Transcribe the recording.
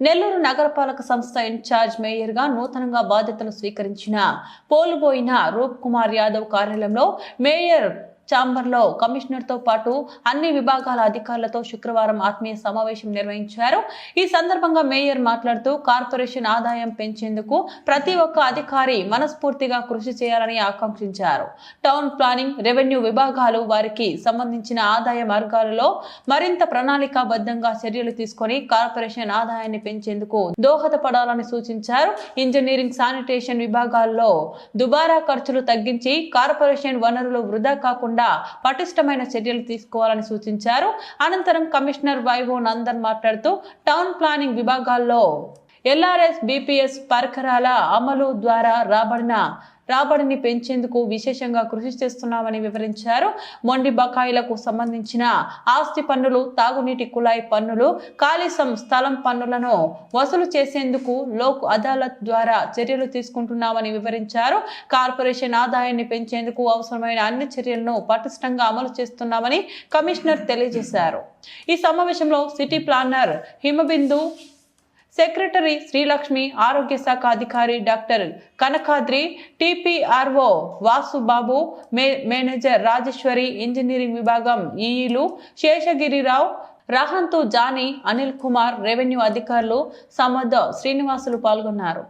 నెల్లూరు నగరపాలక సంస్థ ఇన్ఛార్జ్ మేయర్గా నూతనంగా బాధ్యతలు స్వీకరించిన పోలుబోయిన రూప్ కుమార్ యాదవ్ కార్యాలయంలో మేయర్ ఛాంబర్లో కమిషనర్తో పాటు అన్ని విభాగాల అధికారులతో శుక్రవారం ఆత్మీయ సమావేశం నిర్వహించారు. ఈ సందర్భంగా మేయర్ మాట్లాడుతూ కార్పొరేషన్ ఆదాయం పెంచేందుకు ప్రతి ఒక్క అధికారి మనస్ఫూర్తిగా కృషి చేయాలని ఆకాంక్షించారు. టౌన్ ప్లానింగ్, రెవెన్యూ విభాగాలు వారికి సంబంధించిన ఆదాయ మార్గాలలో మరింత ప్రణాళికాబద్ధంగా చర్యలు తీసుకొని కార్పొరేషన్ ఆదాయాన్ని పెంచేందుకు దోహదపడాలని సూచించారు. ఇంజనీరింగ్, శానిటేషన్ విభాగాల్లో దుబారా ఖర్చులు తగ్గించి కార్పొరేషన్ వనరులు వృధా కాకుండా పటిష్టమైన చర్యలు తీసుకోవాలని సూచించారు. అనంతరం కమిషనర్ వైవో నందన్ మాట్లాడుతూ టౌన్ ప్లానింగ్ విభాగాల్లో LRS, BPS పరికరాల అమలు ద్వారా రాబడిని పెంచేందుకు విశేషంగా కృషి చేస్తున్నామని వివరించారు. మొండి బకాయిలకు సంబంధించిన ఆస్తి పన్నులు, తాగునీటి కుళాయి పన్నులు, ఖాళీ స్థలం పన్నులను వసూలు చేసేందుకు లోక్ అదాలత్ ద్వారా చర్యలు తీసుకుంటున్నామని వివరించారు. కార్పొరేషన్ ఆదాయాన్ని పెంచేందుకు అవసరమైన అన్ని చర్యలను పటిష్టంగా అమలు చేస్తున్నామని కమిషనర్ తెలియజేశారు. ఈ సమావేశంలో city planar Himabindu, secretary Srilakshmi, ఆరోగ్య శాఖ అధికారి doctor Kanakadri, TPRO Vasubabu, manager Rajeshwari, engineering విభాగం ఈఈలు శేషగిరిరావు, రహంతు జానీ, అనిల్ కుమార్, రెవెన్యూ అధికారులు సమద్ శ్రీనివాసులు పాల్గొన్నారు.